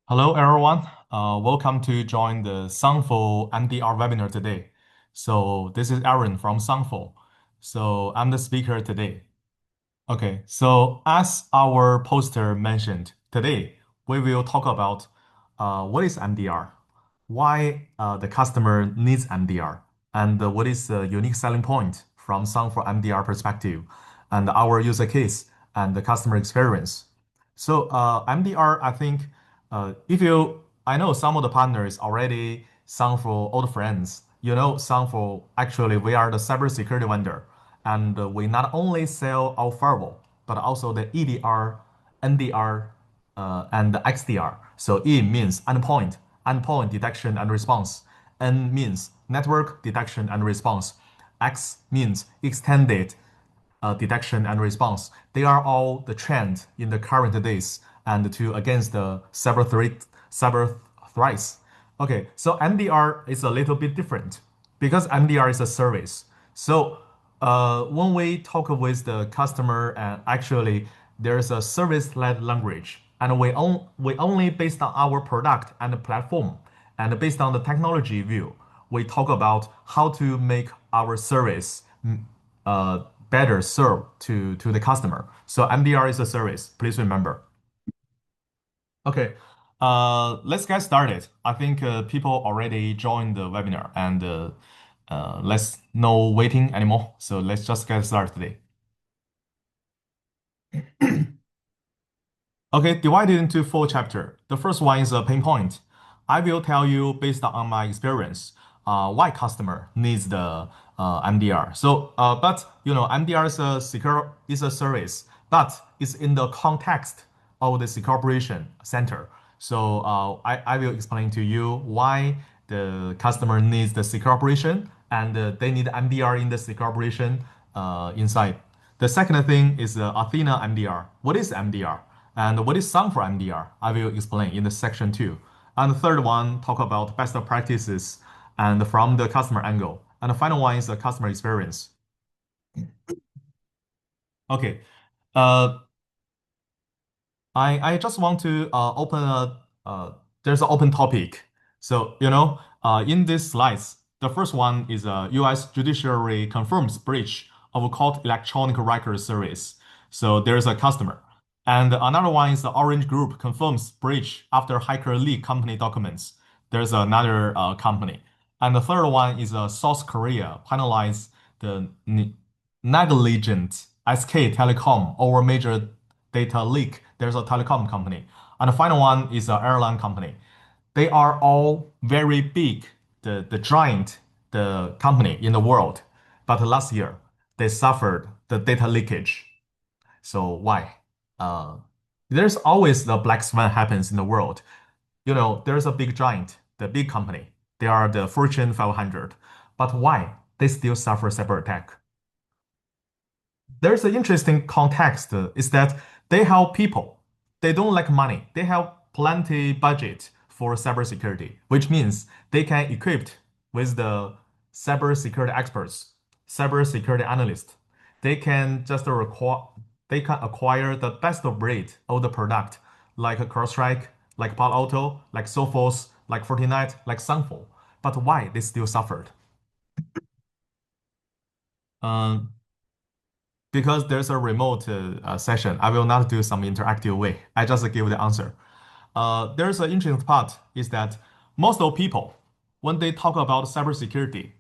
Hello, everyone. Welcome to join the Sangfor MDR webinar today. So this is Aaron from Sangfor. So I'm the speaker today. Okay, so as our poster mentioned, today we will talk about what is MDR, why the customer needs MDR, and what is the unique selling point from Sangfor MDR perspective, and our user case and the customer experience. So MDR, I think I know some of the partners already Sangfor old friends. You know, Sangfor actually we are the cybersecurity vendor, and we not only sell our firewall but also the EDR, NDR, and the XDR. So E means endpoint detection and response. N means network detection and response. X means extended detection and response. They are all the trend in the current days and to against the cyber threats. Okay, so MDR is a little bit different because MDR is a service. So when we talk with the customer, actually there's a service-led language, and we only based on our product and the platform, and based on the technology view, we talk about how to make our service uh, better serve to the customer. So MDR is a service. Please remember. Okay, let's get started. I think people already joined the webinar, and let's no waiting anymore. So let's just get started today. Okay, divided into four chapters. The first one is a pain point. I will tell you based on my experience, why customer needs the MDR. So, but you know, MDR is a service, but it's in the context of the secure operation center. So, I will explain to you why the customer needs the secure operation and they need MDR in the secure operation inside. The second thing is Athena MDR. What is MDR? And what is Sangfor MDR? I will explain in the section 2. And the third one, talk about best practices and from the customer angle. And the final one is the customer experience. Okay. Uh, I just want to open there's an open topic. So, you know, in these slides, the first one is US judiciary confirms breach of court electronic record service. So there's a customer. And another one is the Orange Group confirms breach after hacker leak company documents. There's another company. And the third one is South Korea penalize the negligent SK Telecom over major data leak. There's a telecom company. And the final one is an airline company. They are all very big, the giant, the company in the world. But last year, they suffered the data leakage. So why? Uh, there's always the black swan happens in the world. You know, there's a big giant, the big company. They are the Fortune 500. But why? They still suffer cyber attack. There's an interesting context is that they help people. They don't like money. They have plenty budget for cybersecurity, which means they can equip with the cybersecurity experts, cybersecurity analysts. They can just require they can acquire the best of breed of the product, like CrowdStrike, like Palo Alto, like Sophos, like Fortinet, like Sangfor. But why they still suffered? Um, because there's a remote session, I will not do some interactive way. I just give the answer. There's an interesting part is that most of people, when they talk about cybersecurity,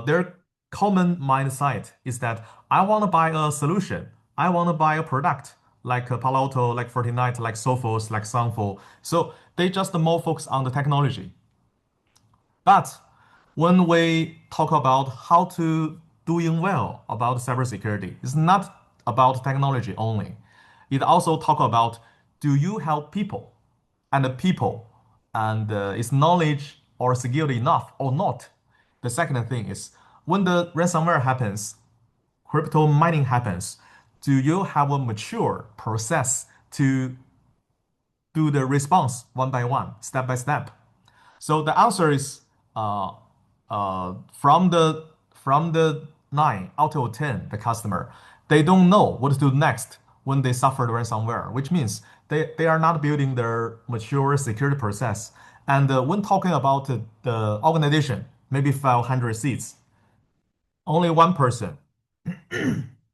their common mindset is that I want to buy a solution. I want to buy a product like Palo Alto, like Fortinet, like Sophos, like Sangfor. So they just more focus on the technology. But when we talk about how to doing well about cybersecurity, it's not about technology only. It also talk about do you help people and the people and is knowledge or skill enough or not. The second thing is when the ransomware happens, crypto mining happens, do you have a mature process to do the response one by one, step by step? So the answer is from the 9 out of 10, the customer, they don't know what to do next when they suffer the ransomware, which means They are not building their mature security process. And when talking about the organization, maybe 500 seats, only one person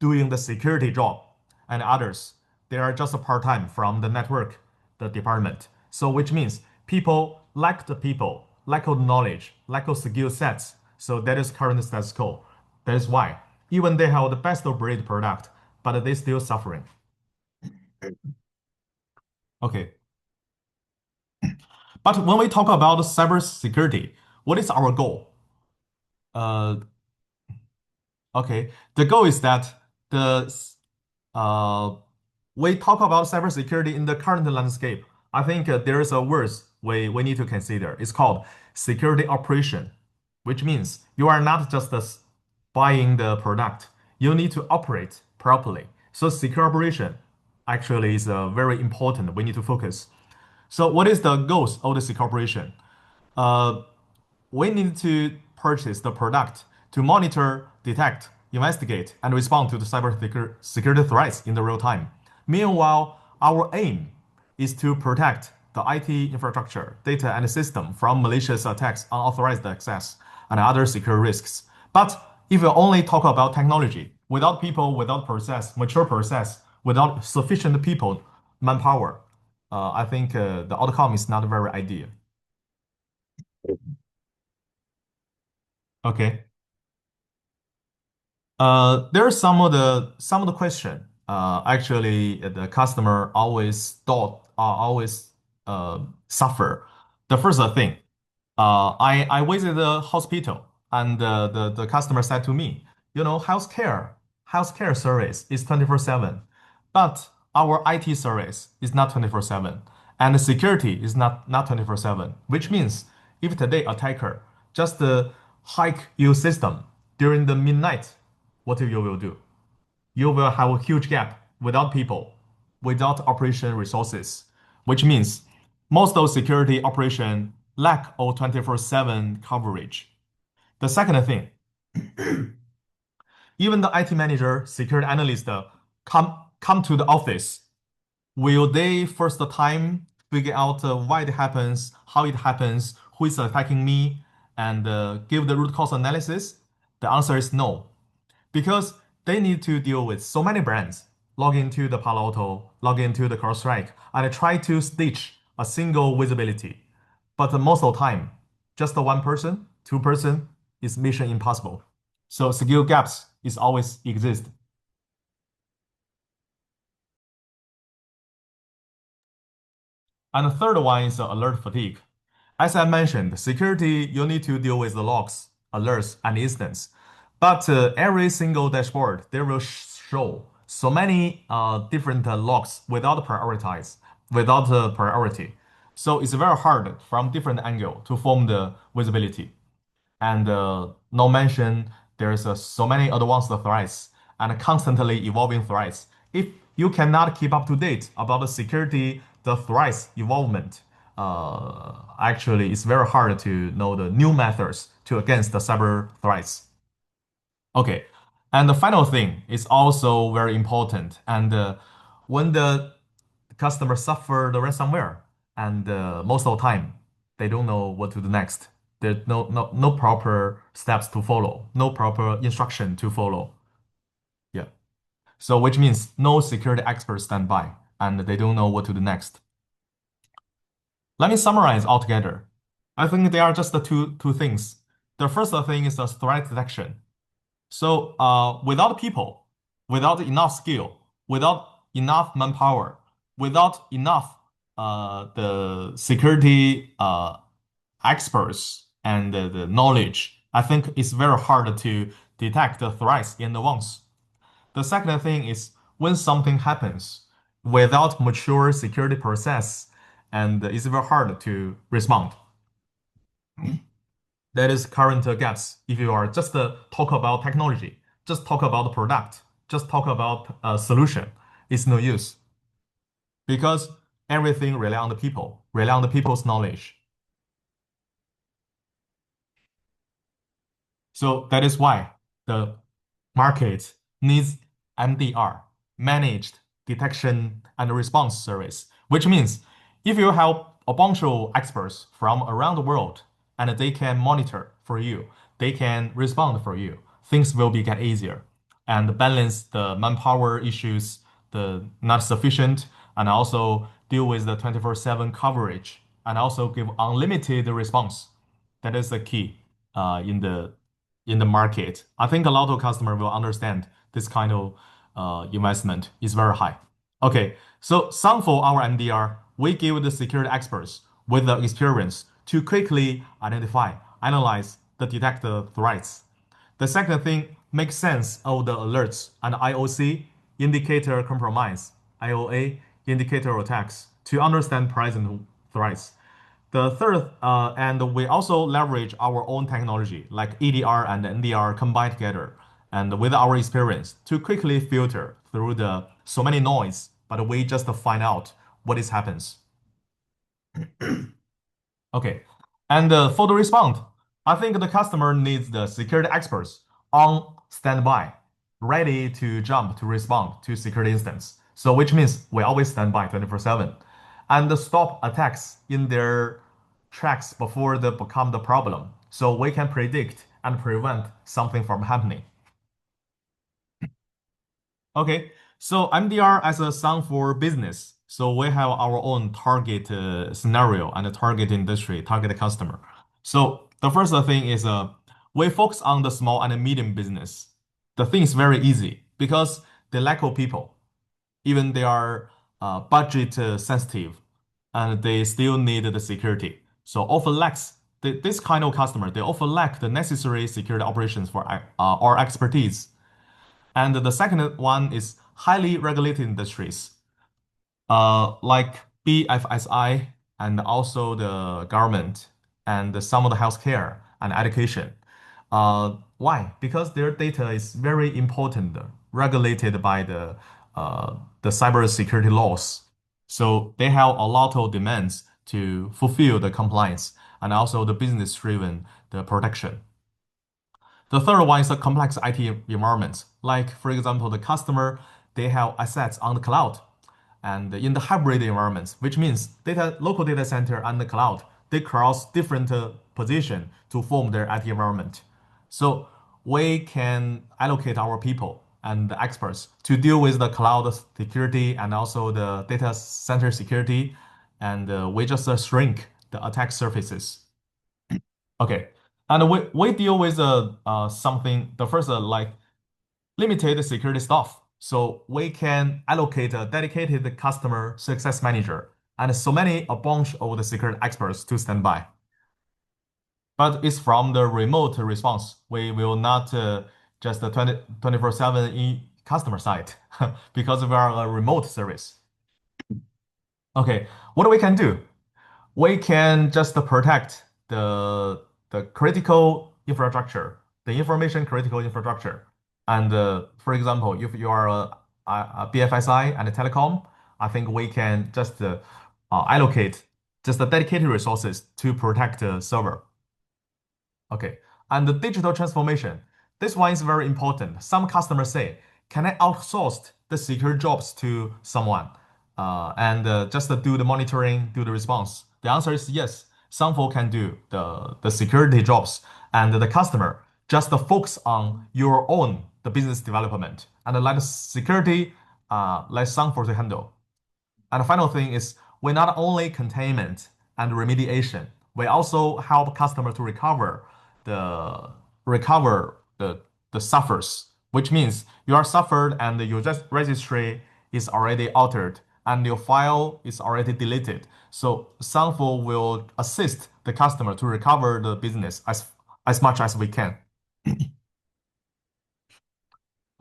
doing the security job, and others, they are just a part-time from the network, the department. So which means people lack the people, lack of knowledge, lack of skill sets. So that is current status quo. That is why even they have the best of breed product, but they still suffering. Okay. But when we talk about cybersecurity, what is our goal? Uh, okay. The goal is that the uh, we talk about cybersecurity in the current landscape. I think there is a word we need to consider. It's called security operation, which means you are not just buying the product. You need to operate properly. So secure operation actually is very important. We need to focus. So what is the goals of the secure operation? Uh, we need to purchase the product to monitor, detect, investigate, and respond to the security threats in the real time. Meanwhile, our aim is to protect the IT infrastructure, data, and system from malicious attacks, unauthorized access, and other security risks. But if we only talk about technology, without people, without process, mature process, without sufficient people, manpower, I think the outcome is not very ideal. Okay. There are some of the question. Actually, the customer always suffer. The first thing, I visited the hospital, and the customer said to me, healthcare service is 24/7, but our IT service is not 24/7, and the security is not 24/7. Which means if today attacker just hack your system during the midnight, what you will do? You will have a huge gap without people, without operation resources, which means most of security operation lack of 24/7 coverage. The second thing, even the IT manager, security analyst come to the office. Will they first time figure out why it happens, how it happens, who is attacking me, and give the root cause analysis? The answer is no, because they need to deal with so many brands, log into the Palo Alto, log into the CrowdStrike, and try to stitch a single visibility. But most of the time, just one person, two-person is mission impossible. So skill gaps is always exist. And the third one is alert fatigue. As I mentioned, security, you need to deal with the logs, alerts, and incidents. But every single dashboard, there will show so many different logs without prioritize, without priority. So it's very hard from different angle to form the visibility. And no mention, there's so many advanced threats and constantly evolving threats. If you cannot keep up to date about the security, the threats evolvement, actually it's very hard to know the new methods to against the cyber threats. Okay, and the final thing is also very important. And when the customer suffer the ransomware, and most of the time they don't know what to do next. There's no proper steps to follow, no proper instruction to follow. Yeah. So which means no security experts stand by, and they don't know what to do next. Let me summarize altogether. I think there are just the two things. The first thing is the threat detection. So without people, without enough skill, without enough manpower, without enough the security experts and the knowledge, I think it's very hard to detect the threats in advance. The second thing is when something happens without mature security process, and it's very hard to respond. That is current gaps. If you are just talk about technology, just talk about the product, just talk about a solution, it's no use because everything rely on the people, rely on the people's knowledge. So that is why the market needs MDR, managed detection and response service, which means if you have a bunch of experts from around the world and they can monitor for you, they can respond for you, things will be get easier and balance the manpower issues, the not sufficient, and also deal with the 24/7 coverage and also give unlimited response. That is the key in the market. I think a lot of customer will understand this kind of investment is very high. Okay, so some for our MDR, we give the security experts with the experience to quickly identify, analyze, the detect the threats. The second thing, make sense of the alerts and IOC, indicator compromise, IOA, indicator attacks, to understand present threats. The third, and we also leverage our own technology like EDR and NDR combined together, and with our experience to quickly filter through the so many noise, but we just find out what is happens. Okay. And for the response, I think the customer needs the security experts on standby, ready to jump to respond to security instance. So which means we always stand by 24/7 and stop attacks in their tracks before they become the problem. So we can predict and prevent something from happening. Okay, so MDR as a sound for business. So we have our own target scenario and a target industry, target customer. So the first thing is we focus on the small and medium business. The thing is very easy because they lack of people. Even they are budget sensitive and they still need the security. So often lacks this kind of customer, they often lack the necessary security operations for our expertise. And the second one is highly regulated industries, like BFSI and also the government and some of the healthcare and education. Why? Because their data is very important, regulated by the cybersecurity laws. So they have a lot of demands to fulfill the compliance and also the business-driven the protection. The third one is the complex IT environments. Like, for example, the customer, they have assets on the cloud and in the hybrid environments, which means local data center and the cloud, they cross different position to form their IT environment. So we can allocate our people and the experts to deal with the cloud security and also the data center security, and we just shrink the attack surfaces. Okay. And we deal with something, the first like limited security staff. So we can allocate a dedicated customer success manager and so many a bunch of the security experts to stand by. But it's from the remote response. We will not just 24/7 in customer side because we are a remote service. Okay, what we can do? We can just protect the critical infrastructure, the information critical infrastructure. And for example, if you are a BFSI and a telecom, I think we can just allocate just the dedicated resources to protect the server. Okay. And the digital transformation. This one is very important. Some customers say, can I outsource the secure jobs to someone and just do the monitoring, do the response? The answer is yes. Some folk can do the security jobs and the customer just focus on your own the business development and let security let some folk to handle. And the final thing is we not only containment and remediation, we also help customer to the recover the suffers, which means you are suffered and your just registry is already altered and your file is already deleted. So Sangfor will assist the customer to recover the business as much as we can.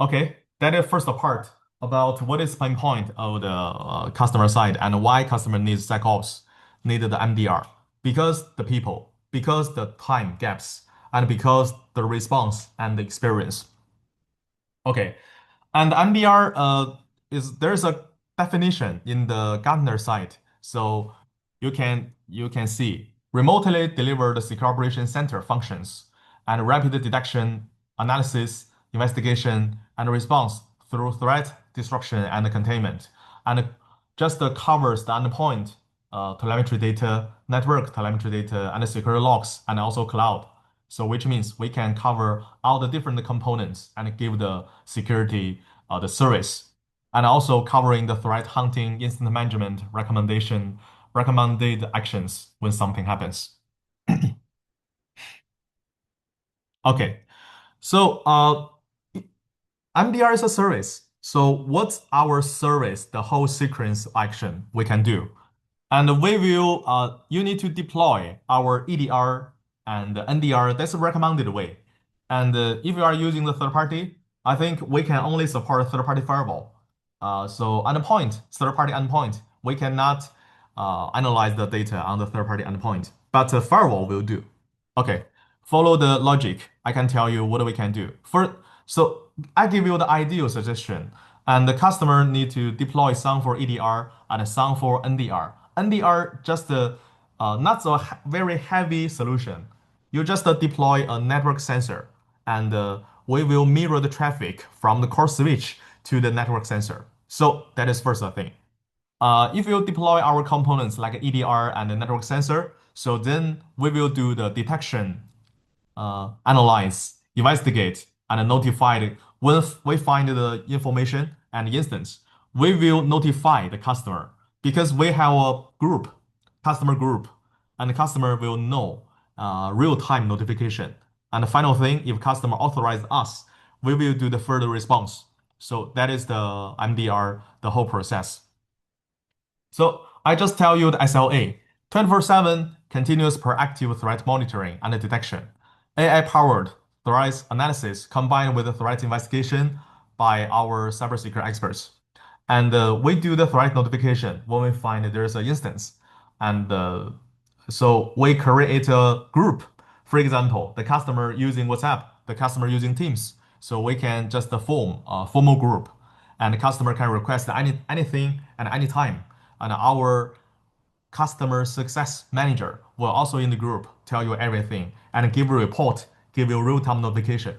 Okay, that is first part about what is pain point of the customer side and why customer needs SecOps, need the MDR. Because the people, because the time gaps, and because the response and the experience. Okay, and MDR is there's a definition in the Gartner site, so you can see remotely delivered secure operation center functions and rapid detection, analysis, investigation, and response through threat destruction and containment, and just covers the endpoint, telemetry data, network telemetry data, and the security logs, and also cloud. So which means we can cover all the different components and give the security the service, and also covering the threat hunting, incident management, recommended actions when something happens. Okay, so MDR is a service. So what's our service, the whole sequence action we can do? And we will, you need to deploy our EDR and NDR. That's a recommended way. And if you are using the third party, I think we can only support third party firewall. So endpoint, third party endpoint, we cannot analyze the data on the third party endpoint, but firewall will do. Okay, follow the logic. I can tell you what we can do. So I give you the ideal suggestion, and the customer need to deploy some for EDR and some for NDR. NDR just not a very heavy solution. You just deploy a network sensor, and we will mirror the traffic from the core switch to the network sensor. So that is first thing. If you deploy our components like EDR and the network sensor, so then we will do the detection, analyze, investigate, and notify when we find the information and instance. We will notify the customer because we have a group, customer group, and the customer will know real-time notification. And the final thing, if customer authorize us, we will do the further response. So that is the MDR, the whole process. So I just tell you the SLA, 24/7 continuous proactive threat monitoring and detection, AI-powered threat analysis combined with the threat investigation by our cybersecurity experts. And we do the threat notification when we find there's an instance. And so we create a group. For example, the customer using WhatsApp, the customer using Teams. So we can just form a formal group, and the customer can request anything at any time. And our customer success manager will also in the group tell you everything and give a report, give you real-time notification.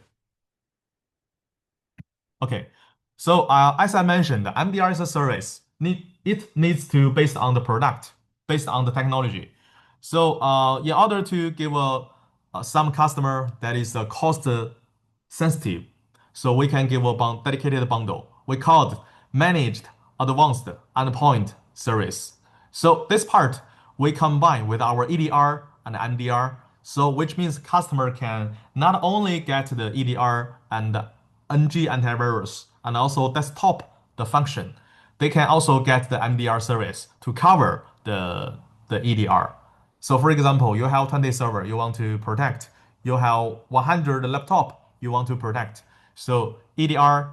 Okay, so as I mentioned, the MDR is a service. It needs to based on the product, based on the technology. So in order to give some customer that is cost sensitive, so we can give a dedicated bundle. We call it managed advanced endpoint service. So this part we combine with our EDR and MDR. So which means customer can not only get the EDR and NG antivirus and also desktop the function, they can also get the MDR service to cover the EDR. So for example, you have 20 server you want to protect, you have 100 laptop you want to protect. So EDR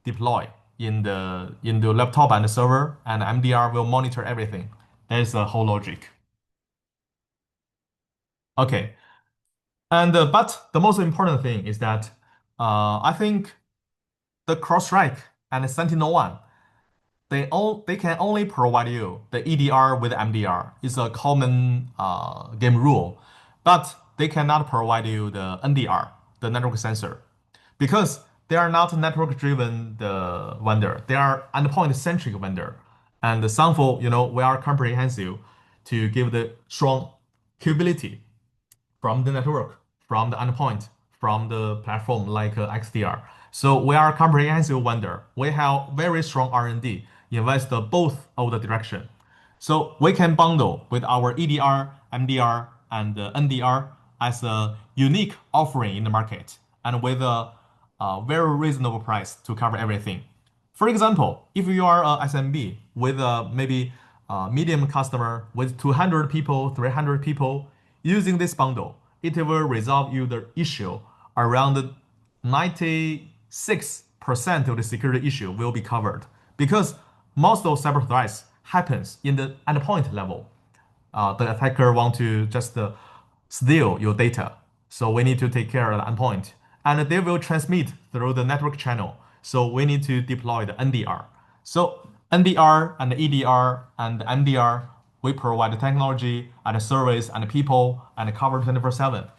deploy in the laptop and the server, and MDR will monitor everything. That is the whole logic. Okay, and but the most important thing is that I think the CrowdStrike and the Sentinel-1, they can only provide you the EDR with MDR. It's a common game rule, but they cannot provide you the NDR, the network sensor, because they are not network-driven the vendor. They are endpoint-centric vendor. And the Sangfor, we are comprehensive to give the strong capability from the network, from the endpoint, from the platform like XDR. So we are a comprehensive vendor. We have very strong R&D, invest both of the direction. So we can bundle with our EDR, MDR, and NDR as a unique offering in the market and with a very reasonable price to cover everything. For example, if you are a SMB with maybe a medium customer with 200 people, 300 people, using this bundle, it will resolve you the issue around 96% of the security issue will be covered because most of cyber threats happens in the endpoint level. The attacker want to just steal your data. So we need to take care of the endpoint. And they will transmit through the network channel. So we need to deploy the NDR. So NDR and EDR and MDR, we provide the technology and the service and the people and cover 24/7.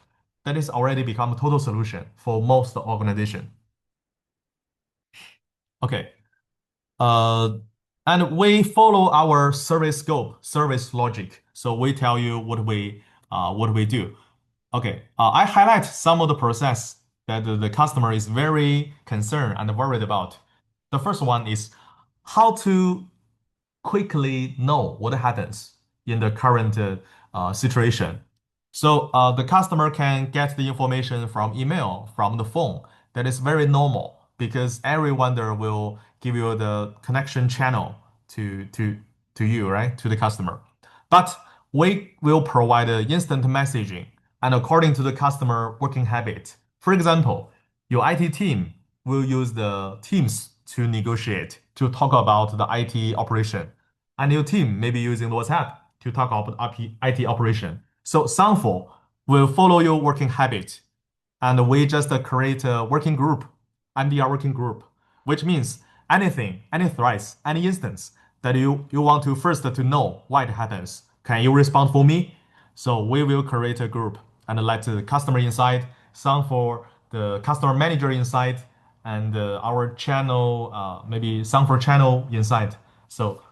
That is already become a total solution for most organization. Okay. Uh, And we follow our service scope, service logic. So we tell you what we do. Okay, I highlight some of the process that the customer is very concerned and worried about. The first one is how to quickly know what happens in the current situation. So the customer can get the information from email, from the phone. That is very normal because every vendor will give you the connection channel to to to you, right? To the customer. But we will provide instant messaging and according to the customer working habit. For example, your IT team will use the Teams to negotiate, to talk about the IT operation. And your team may be using WhatsApp to talk about IT operation. So Sangfor will follow your working habit and we just create a working group, MDR working group, which means anything, any threats, any instance that you want to first to know why it happens. Can you respond for me? So we will create a group and let the customer inside, some for the customer manager inside, and our channel, maybe some for channel inside. So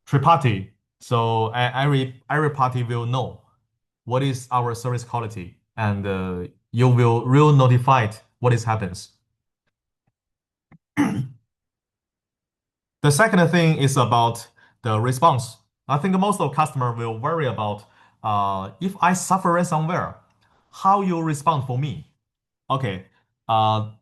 tri-party. So every party will know what is our service quality, and you will real notified what is happens. The second thing is about the response. I think most of customer will worry about if I suffer ransomware, how you respond for me. Okay,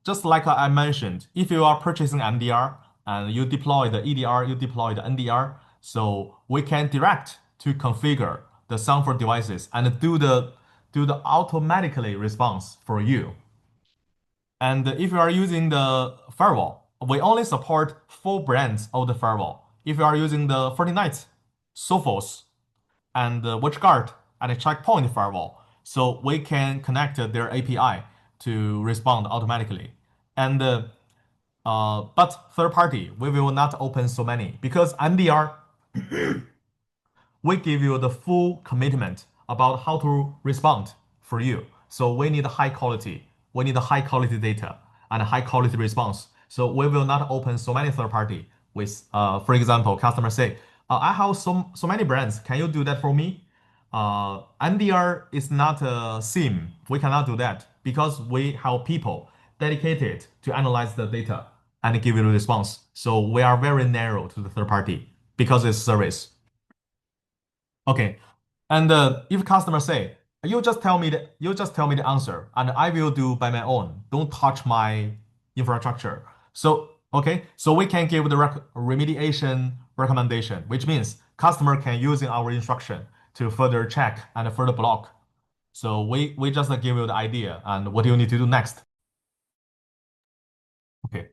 just like I mentioned, if you are purchasing MDR and you deploy the EDR, you deploy the NDR, so we can direct to configure the software devices and do the automatically response for you. And if you are using the firewall, we only support four brands of the firewall. If you are using the Fortinet, Sophos, and WatchGuard and a checkpoint firewall, so we can connect their API to respond automatically. And but third party, we will not open so many because MDR we give you the full commitment about how to respond for you. So we need high quality. We need high quality data and high quality response. So we will not open so many third party with, for example, customers say, I have so many brands. Can you do that for me? NDR is not a SIM. We cannot do that because we have people dedicated to analyze the data and give you the response. So we are very narrow to the third party because it's service. Okay. And if customers say, you just tell me the answer, and I will do by my own. Don't touch my infrastructure. So okay, so we can give the remediation recommendation, which means customer can using our instruction to further check and further block. So we just give you the idea and what you need to do next. Okay.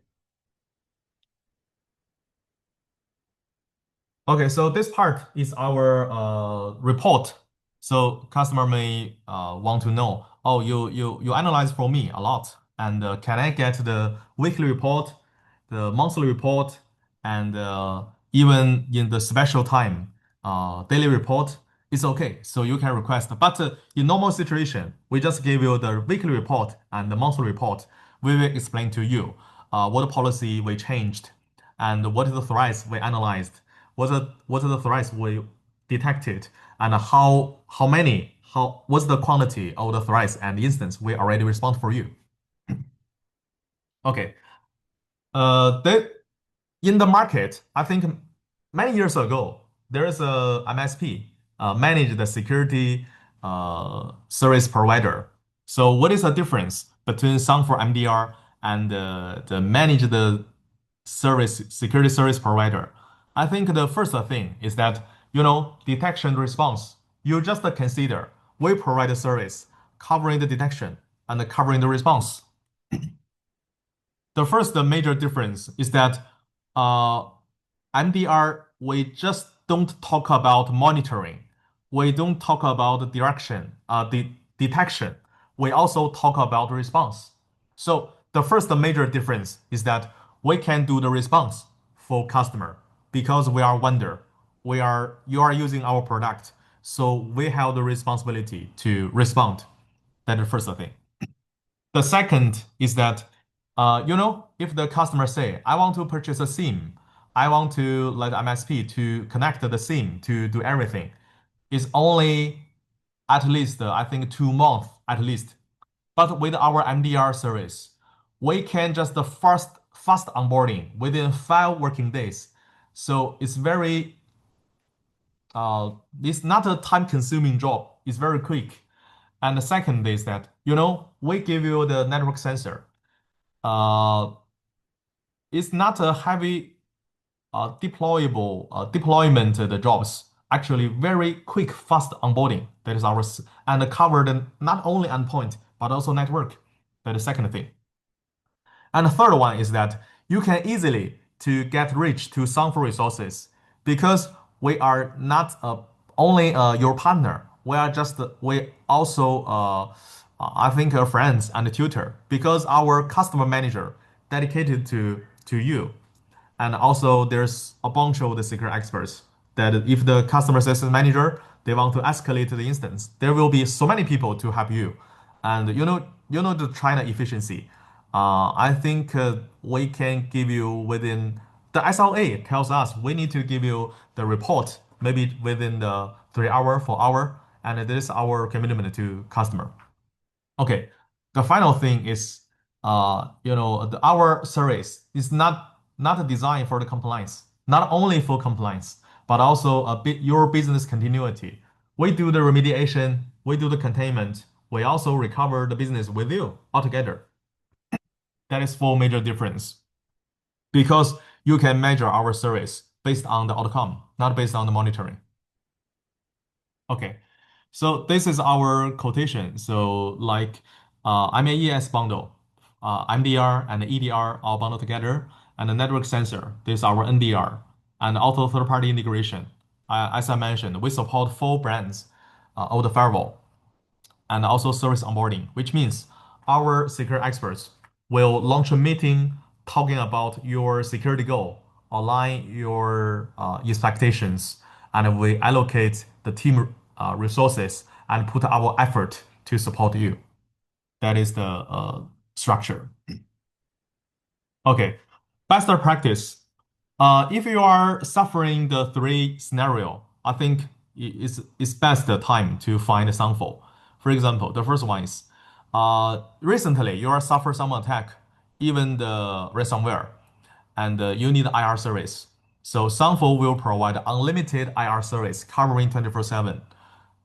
Okay, so this part is our report. So customer may want to know, oh, you analyze for me a lot, and can I get the weekly report, the monthly report, and even in the special time, daily report? It's okay. So you can request. But in normal situation, we just give you the weekly report and the monthly report. We will explain to you what policy we changed and what is the threats we analyzed what are the threats we detected and how many how what's the quantity of the threats and instance we already respond for you. Okay. That in the market, I think many years ago, there is a MSP, manage the security service provider. So what is the difference between Sangfor MDR and the manage the service security service provider? I think the first thing is that detection response. You just consider we provide a service covering the detection and covering the response. The first major difference is that uh, MDR, we just don't talk about monitoring. We don't talk about direction, the detection. We also talk about response. So the first major difference is that we can do the response for customer because we are vendor. You are using our product. So we have the responsibility to respond. That's the first thing. The second is that, if the customer say, I want to purchase a SIM, I want to let MSP to connect the SIM to do everything. It's only at least, I think, 2 months at least. But with our MDR service, we can just the fast onboarding within 5 working days. So it's not a time-consuming job. It's very quick. And the second is that, we give you the network sensor. Uh, it's not a heavy deployable deployment the jobs. Actually, very quick, fast onboarding. That is ours, and covered not only endpoint but also network. That is second thing. And the third one is that you can easily to get reach to Sangfor resources because we are not only your partner. We also I think friends and tutor because our customer manager dedicated to you. And also, there's a bunch of the secret experts that if the customer success manager they want to escalate the instance, there will be so many people to help you. And the China efficiency. I think we can give you within the SLA tells us we need to give you the report maybe within the 3 hour, 4 hour, and this is our commitment to customer. Okay. The final thing is, our service is not designed for the compliance, not only for compliance, but also a bit your business continuity. We do the remediation, we do the containment, we also recover the business with you altogether. That is four major difference because you can measure our service based on the outcome, not based on the monitoring. Okay. So this is our quotation. So like MES bundle, MDR and EDR all bundled together, and the network sensor, this is our NDR, and also third-party integration. As I mentioned, we support 4 brands of the firewall and also service onboarding, which means our security experts will launch a meeting talking about your security goal, align your expectations, and we allocate the team resources and put our effort to support you. That is the structure. Okay, best practice. If you are suffering the three scenario, I think it's best time to find a sample. For example, the first one is recently you are suffer some attack, even the ransomware, and you need IR service. So Sangfor will provide unlimited IR service covering 24/7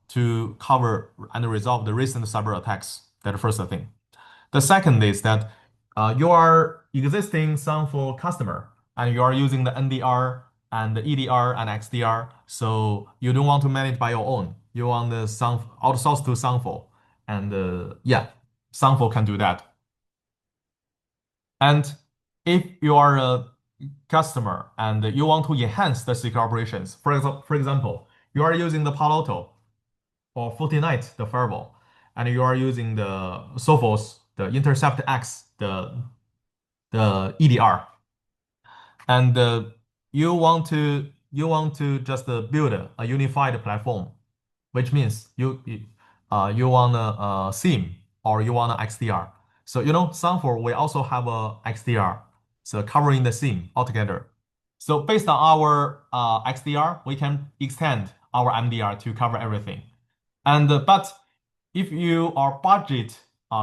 to cover and resolve the recent cyber attacks. That's the first thing. The second is that you are existing Sangfor customer and you are using the NDR and the EDR and XDR, so you don't want to manage by your own. You want the outsource to Sangfor, and yeah, Sangfor can do that. And if you are a customer and you want to enhance the secure operations, for example, you are using the Palo Alto or Fortinet, the firewall, and you are using the Sophos, the Intercept X, the EDR, and you want to just build a unified platform, which means you want a SIEM or you want a XDR. So Sangfor we also have a XDR, so covering the SIEM altogether. So based on our XDR, we can extend our MDR to cover everything. And but if you are budget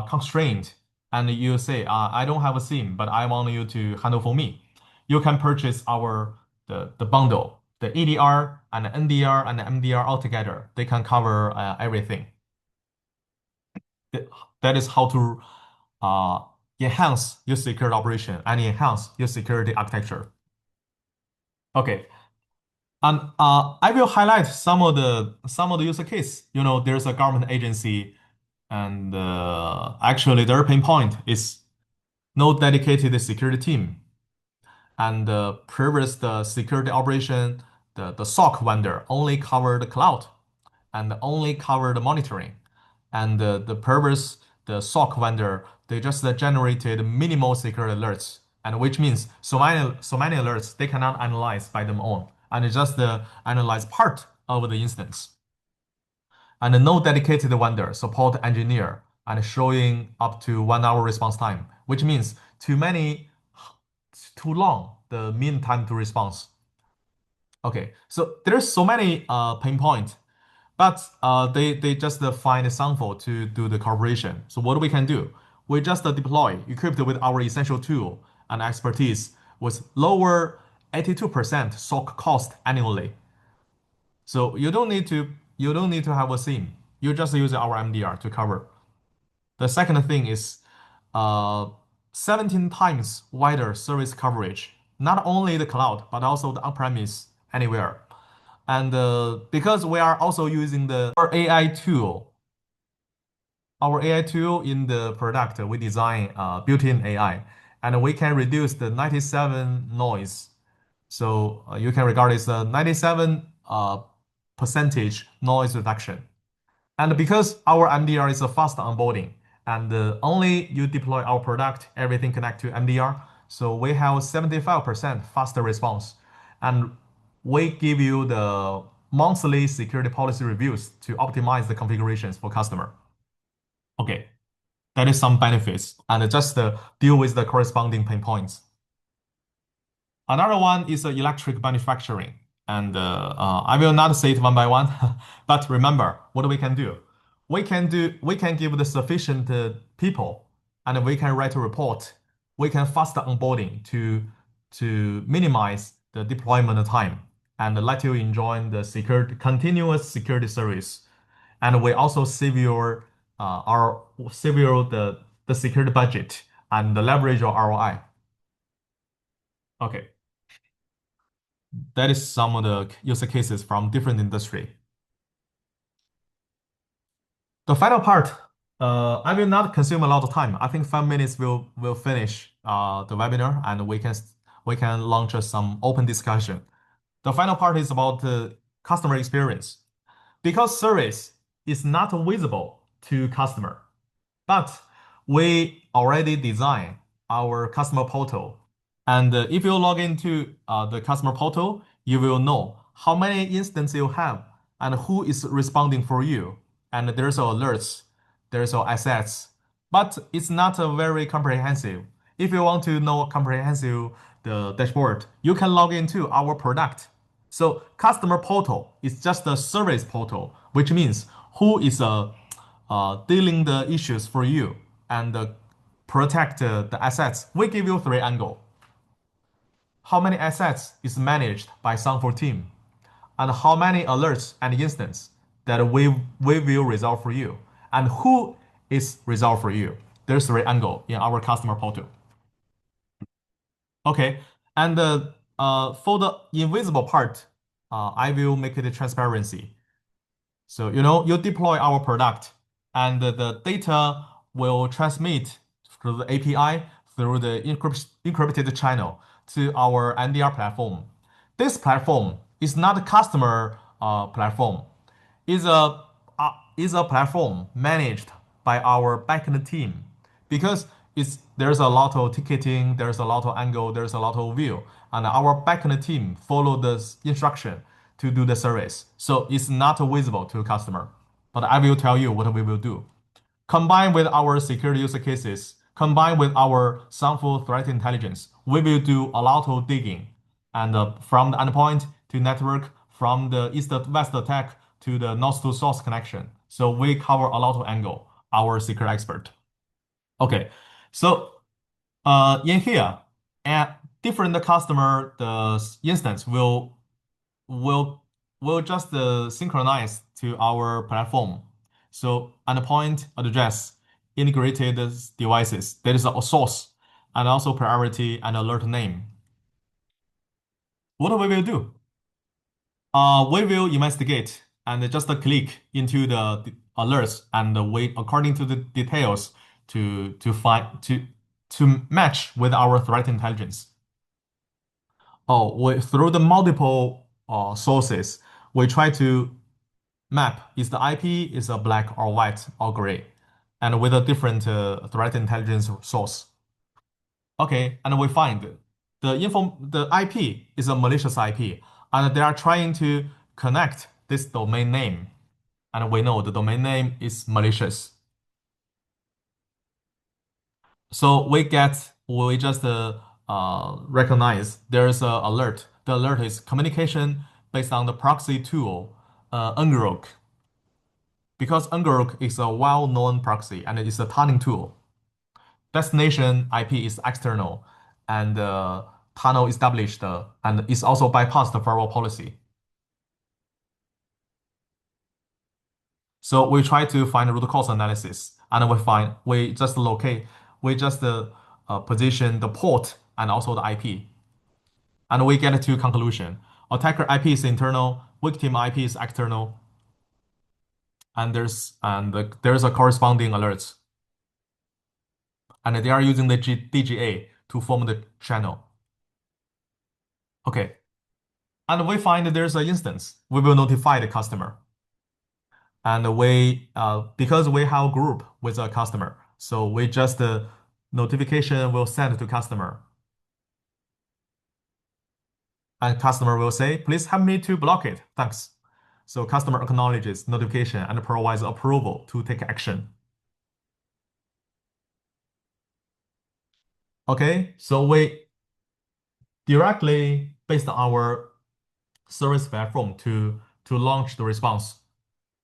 constrained and you say, I don't have a SIM, but I want you to handle for me, you can purchase the bundle, the EDR and the NDR and the MDR all together. They can cover everything. That is how to uh, enhance your security operation and enhance your security architecture. Okay. And I will highlight some of the use case. There's a government agency, and actually their pain point is no dedicated security team. And previous the security operation, the SOC vendor only cover the cloud and only cover the monitoring. And the previous the SOC vendor they just generated minimal security alerts, and which means so many alerts they cannot analyze by them own, and just analyze part of the instance. And no dedicated vendor support engineer and showing up to 1 hour response time, which means too long the mean time to response. Okay, so there's so many pain point, but they just find Sangfor to do the cooperation. So what we can do? We just deploy equipped with our essential tool and expertise with lower 82% SOC cost annually. So you don't need to have a SIM. You just use our MDR to cover. The second thing is uh, 17 times wider service coverage, not only the cloud, but also the on-premise anywhere. And because we are also using our AI tool in the product, we design built-in AI, and we can reduce the 97 noise. So you can regard it as a 97 percentage noise reduction. And because our MDR is a fast onboarding, and only you deploy our product, everything connect to MDR. So we have 75% faster response. And we give you the monthly security policy reviews to optimize the configurations for customer. Okay, that is some benefits. And just deal with the corresponding pain points. Another one is electric manufacturing. And I will not say it one by one, but remember what we can do. We can give the sufficient people, and we can write a report. We can faster onboarding to minimize the deployment time and let you enjoy the continuous security service. And we also save your the security budget and leverage your ROI. Okay. That is some of the use cases from different industry. The final part, I will not consume a lot of time. I think 5 minutes will finish the webinar, and we can launch some open discussion. The final part is about the customer experience. Because service is not visible to customer, but we already design our customer portal. And if you log into the customer portal, you will know how many instances you have and who is responding for you. And there's alerts, there's assets, but it's not a very comprehensive. If you want to know comprehensive the dashboard, you can log into our product. So customer portal is just a service portal, which means who is dealing the issues for you and protect the assets. We give you three angle. How many assets is managed by Sangfor team, and how many alerts and instances that we will resolve for you, and who is resolved for you. There's three angle in our customer portal. Okay, and for the invisible part, I will make it a transparency. So, you deploy our product, and the data will transmit through the API, through the encrypted channel to our NDR platform. This platform is not a customer platform. It's a platform managed by our backend team, because there's a lot of ticketing, there's a lot of angle, there's a lot of view, and our backend team follow this instruction to do the service. So it's not visible to customer. But I will tell you what we will do. Combined with our security use cases, combined with our Sangfor threat intelligence, we will do a lot of digging. And from the endpoint to network, from the east-west attack to the north-to-south connection. So we cover a lot of angle, our secret expert. Okay, so in here, different customer the instance will will just synchronize to our platform. So endpoint address, integrated devices, there is a source, and also priority and alert name. What we will do? We will investigate and just click into the alerts and wait according to the details to find to match with our threat intelligence. Through the multiple sources, we try to map is the IP is a black or white or gray, and with a different threat intelligence source. Okay, and we find the IP is a malicious IP, and they are trying to connect this domain name, and we know the domain name is malicious. So we just recognize there's a alert. The alert is communication based on the proxy tool, ngrok, because ngrok is a well-known proxy and it is a tunneling tool. Destination IP is external and tunnel established and is also bypassed the firewall policy. So we try to find root cause analysis, and we just position the port and also the IP, and we get to conclusion. Attacker IP is internal, victim IP is external, and there's a corresponding alert, and they are using the DGA to form the channel. Okay, and we find that there's an instance. We will notify the customer. And because we have a group with a customer, so we just notification will send to customer, and customer will say, please help me to block it. Thanks. So customer acknowledges notification and provides approval to take action. Okay, so we directly based on our service platform to launch the response,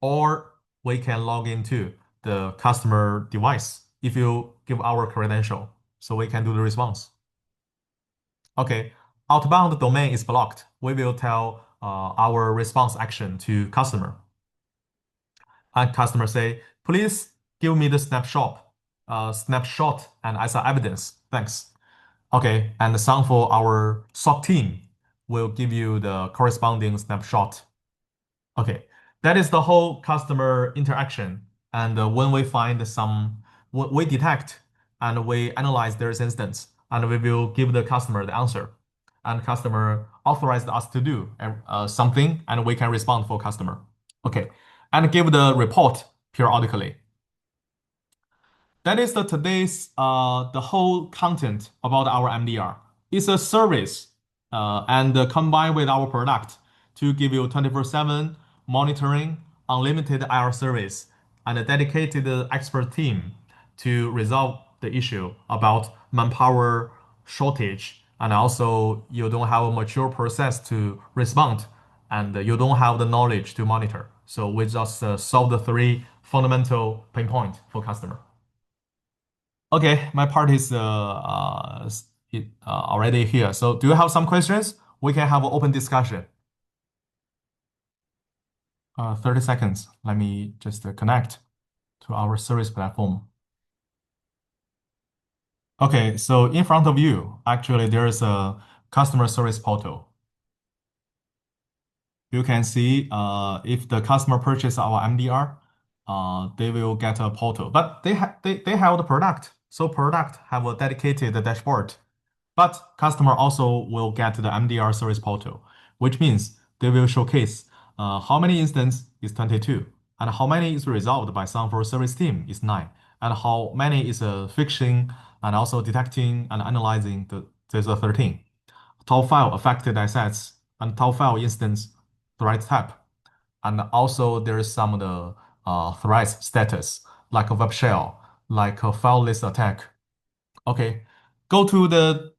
or we can log into the customer device if you give our credential, so we can do the response. Okay, outbound domain is blocked. We will tell our response action to customer. And customer say, please give me the snapshot and as a evidence. Thanks. Okay, and the song for our SOC team will give you the corresponding snapshot. Okay, that is the whole customer interaction. And when we find we detect and we analyze their instance, and we will give the customer the answer. And customer authorized us to do something, and we can respond for customer. Okay, and give the report periodically. That is today's the whole content about our MDR. It's a service and combined with our product to give you 24/7 monitoring, unlimited IR service, and a dedicated expert team to resolve the issue about manpower shortage. And also, you don't have a mature process to respond, and you don't have the knowledge to monitor. So we just solve the three fundamental pain points for customer. Okay, my part is already here. So do you have some questions? We can have an open discussion. 30 seconds. Let me just connect to our service platform. Okay, so in front of you, actually, there is a customer service portal. You can see if the customer purchase our MDR, they will get a portal. But they have the product. So product have a dedicated dashboard. But customer also will get the MDR service portal, which means they will showcase how many instance is 22, and how many is resolved by Sangfor service team is 9, and how many is fixing and also detecting and analyzing there's a 13. Top 5 affected assets and top 5 instance threat type. And also there is some of the threat status, like a web shell, like a file list attack. Okay, go to the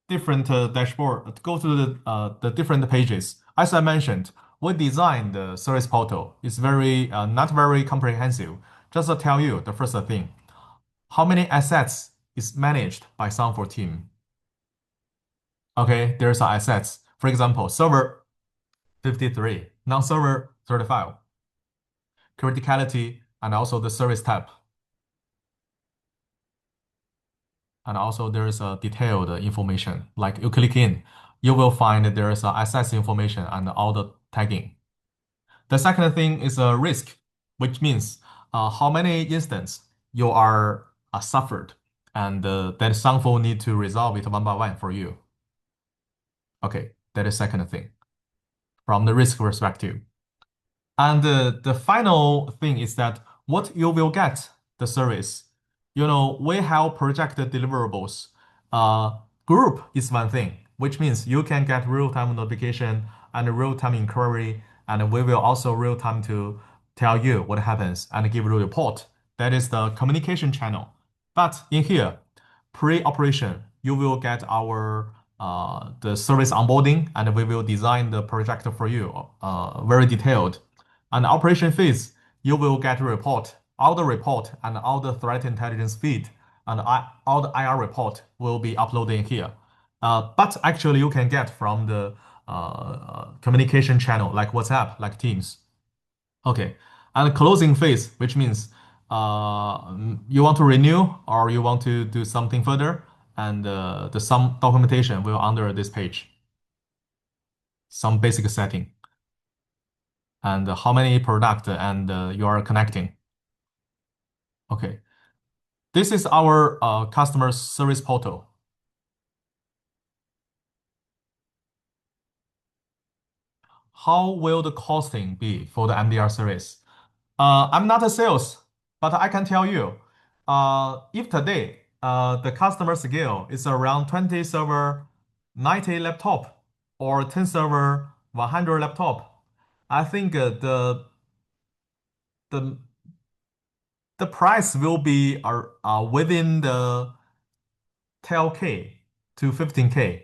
different dashboard, go to the different pages. As I mentioned, we designed the service portal. It's very not very comprehensive. Just to tell you the first thing, how many assets is managed by Sangfor team. Okay, there's our assets. For example, server 53, non-server 35, criticality, and also the service type. And also there is a detailed information. Like you click in, you will find that there is a access information and all the tagging. The second thing is a risk, which means how many instances you are suffered, and that Sangful need to resolve it one by one for you. Okay, that is second thing from the risk perspective. And the final thing is that what you will get the service. We have projected deliverables. Group is one thing, which means you can get real-time notification and real-time inquiry, and we will also real-time to tell you what happens and give you a report. That is the communication channel. But in here, pre-operation, you will get our the service onboarding, and we will design the project for you, very detailed. And operation phase, you will get a report, all the report and all the threat intelligence feed, and all the IR report will be uploaded here. But actually, you can get from the communication channel like WhatsApp, like Teams. Okay. And closing phase, which means you want to renew or you want to do something further, and the some documentation will under this page, some basic setting, and how many product and you are connecting. Okay. This is our customer service portal. How will the costing be for the MDR service? I'm not a sales, but I can tell you, if today the customer scale is around 20 server, 90 laptop, or 10 server, 100 laptop, I think the the price will be within the 10K to 15K.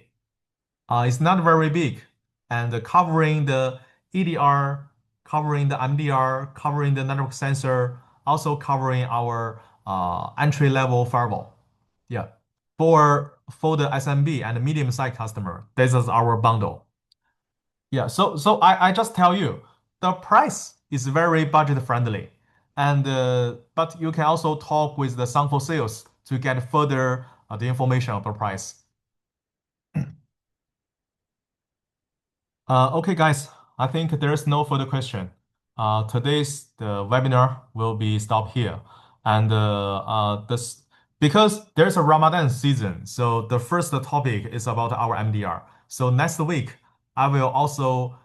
It's not very big, and covering the EDR, covering the MDR, covering the network sensor, also covering our entry-level firewall. Yeah, for the SMB and medium-sized customer, this is our bundle. Yeah, so I just tell you, the price is very budget friendly, and but you can also talk with the Sangfor sales to get further the information of the price. Okay, guys, I think there is no further question. Today's the webinar will be stopped here, and this because there's a Ramadan season, so the first topic is about our MDR. So next week, I will also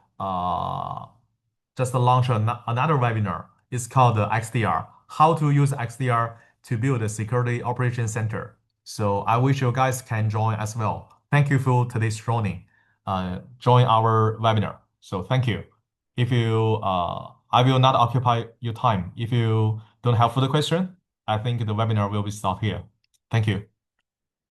just launch another webinar. It's called the XDR, how to use XDR to build a security operations center. So I wish you guys can join as well. Thank you for today's joining. Join our webinar. So thank you. If you, I will not occupy your time. If you don't have further question, I think the webinar will be stopped here. Thank you.